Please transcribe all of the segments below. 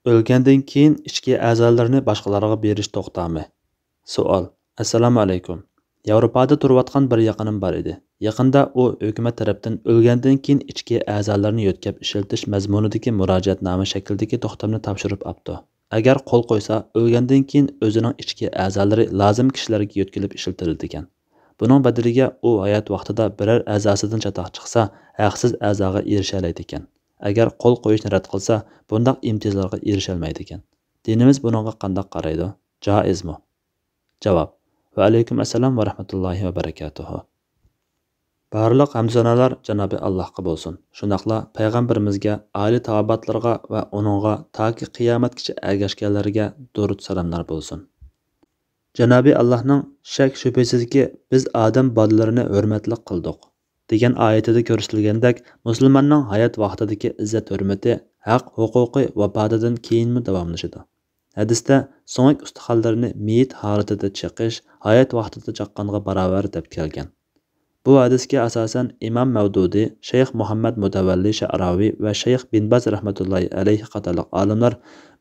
O'lgandan keyin ichki a'zolarni boshqalarga berish to'xtami? Savol. Assalomu alaykum. Yevropada turayotgan bir yaqinim bor edi. Yaqinda u hukumat tarafdan o'lgandan keyin ichki a'zolarni yo'tkab ishiltish mazmunidagi murojaatnoma shaklidagi to'xtamni topshirib apti. Agar qo'l qo'ysa, o'lgandan keyin o'zining ichki a'zolari lozim kishilarga yo'tkilib ishiltirildi ekan. Buning badaliga u hayot vaqtida biror a'zosidan chatoq chiqsa, haqsiz a'zoga erisha oladi ekan. Agar qo'l qo'yishni rad qilsa, bundoq imtiyozlarga erisha olmaydi ekan. Dinimiz buningga qanday qaraydi? Joizmi? Javob. Va alaykum assalom va rahmatullohi va barakatuh. Barliq hamd sanolar Janobi Allohga bo'lsin. Shundaqla payg'ambarimizga, ali taobatlarga va uningga toki qiyomatgacha ergashganlarga durud salomlar bo'lsin. Janobi Allohning shak shubhasizki biz odam bolalarini hurmatli qildik degan oyatida ko'rsatilgandek, musulmonning hayot vaqtidagi izzat hurmati haq huquqi vafotidan keyinmi davomlashadi. Hadisda so'ngak ustaxonlarni meyit holatida chiqish hayot vaqtida chaqqanga barobar deb kelgan. Bu hadisga asosan Imom Mavdudi, Shayx Muhammad Mutavalli Sha'ravi va Shayx bin Baz rahmatullohi alayhi qatorliq olimlar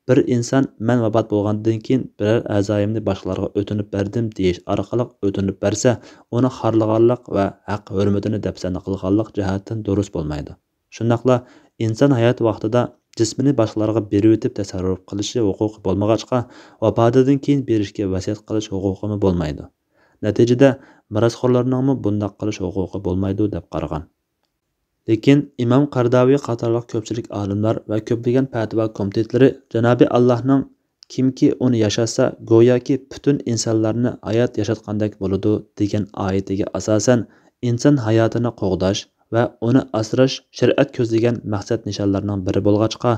bir inson men vafot bo'lgandan keyin biror a'zoyimni boshqalarga o'tinib berdim deyish orqali o'tinib bersa, uni xorlaganlik va haq hurmatini dafsana qilganlik jihatdan durust bo'lmaydi. Shundaqla inson hayot vaqtida jismini boshqalarga berib o'tib tasarruf qilishi huquqi bo'lmag'achqa, vafotidan keyin berishga vasiyat qilish huquqi bo'lmaydi. Natijada mirosxo'rlarning bundoq qilish huquqi bo'lmaydi deb qaragan. Lekin Imom Qardaviy qatorliq ko'pchilik olimlar va ko'plagan fatvo komitetlari Janobi Allohning kimki uni yashasa go'yoki butun insonlarni hayot yashatgandek bo'ladi degan oyatiga asosan inson hayotini qo'g'dash va uni asrash shariat ko'zlagan maqsad nishonlarining biri bo'lg'achqa,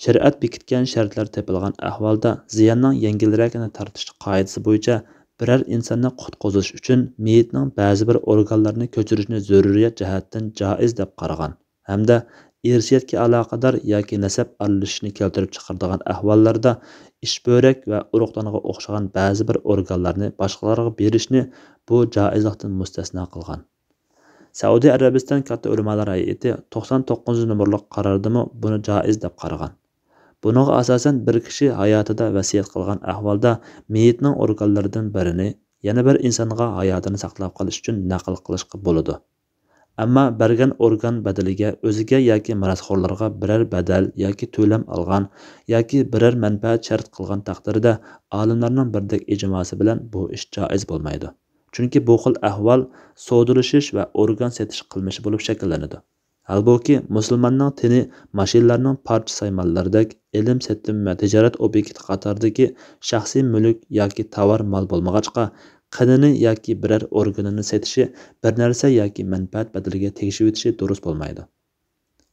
shariat bekitgan shartlar tepilgan ahvolda ziyonning yengilragini tartish qoidasi bo'yicha biror insonni qutqizish uchun meyitning ba'zi bir organlarini ko'chirishni zaruriyat jihatdan joiz deb qaragan hamda irsiyatga aloqador yoki nasab aralashishni keltirib chiqaradigan ahvollarda ishbo'rak va urug'tonga o'xshagan ba'zi bir organlarni boshqalarga berishni bu joizlikdan mustasno qilgan. Saudiya Arabiston katta ulamolar hay'ati 99-numurli qarordimi buni joiz deb qaragan. Buningga asosan bir kishi hayotida vasiyat qilgan ahvolda meyitning organlaridan birini yana bir insonga hayotini saqlab qolish uchun naql qilishga bo'ladi. Ammo bergan organ badaliga o'ziga yoki mirosxo'rlarga biror badal yoki to'lam olgan yoki biror manfaat shart qilgan taqdirda olimlarning birdek ijmosi bilan bu ish joiz bo'lmaydi. Chunki bu xil ahvol savdolashish va organ setish qilmishi bo'lib shakllanadi. Halbuki musulmonning tini mashinalarning parcha saymonlaridek ilm setim va tijorat obyekti qatoridagi shaxsiy mulk yoki tovar mol bo'lmag'achqa qinini yoki biror organini setishi bir narsa yoki manfaat badaliga tegishib o'tishi durust bo'lmaydi.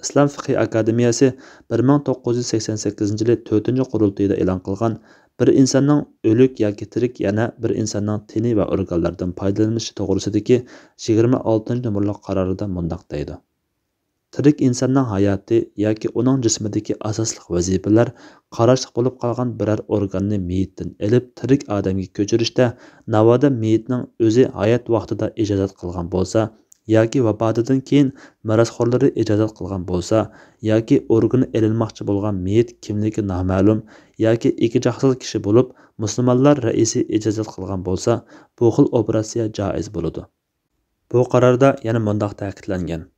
Islom fiqh akademiyasi 1988-yili 4-qurultayda e'lon qilgan bir insonning o'lik yoki tirik yana bir insonning tini va organlaridan foydalanishi to'g'risidagi 26-numurli qarorida mundaq deydi. Tirik insonning hayoti yoki uning jismidagi asosli vazifalar qarashliq bo'lib qolgan biror organni meyitdan olib tirik odamga ko'chirishda navoda meyitning o'zi hayot vaqtida ijozat qilgan bo'lsa yoki vafotidan keyin mirosxo'rlari ijozat qilgan bo'lsa yoki organi elinmoqchi bo'lgan meyit kimligi noma'lum yoki ikkijoqsiz kishi bo'lib musulmonlar raisi ijozat qilgan bo'lsa bu xil operatsiya joiz bo'ladi. Bu qarorda yana mundaq ta'kidlangan.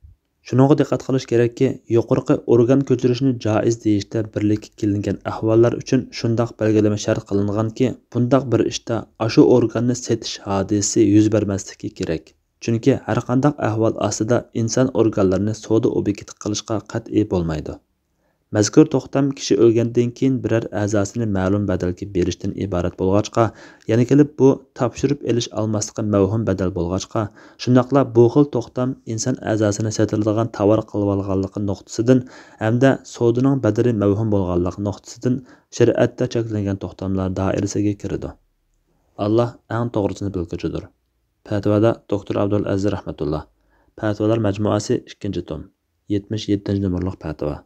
Shuningga diqqat qilish kerakki, yuqorqi organ ko'chirishni joiz deyishda birlikka kelingan ahvollar uchun shundoq belgilama shart qilinganki, bundaq bir ishda ashu organni setish hodisi yuz bermasligi kerak. Chunki har qanday ahvol ostida inson organlarini savdo obyekti qilishga qat'iy bo'lmaydi. Mazkur to'xtam kishi o'lgandan keyin biror a'zosini ma'lum badalga berishdan iborat bo'lg'achqa, yana kelib bu topshirib elish olmaslikqa mavhum badal bo'lg'achqa, shundaqla bu xil to'xtam inson a'zosini sotiladigan tovar qilib olganligi nuqtasidan hamda savdoning badali mavhum bo'lganligi nuqtasidan shariatda cheklangan to'xtamlar doirasiga kiradi. Alloh eng to'g'risini bilguchidir. Fatvoda Dr. Abdul Aziz rahmatulloh. Fatvolar majmuasi 2-tom, 77-numurli fatvo.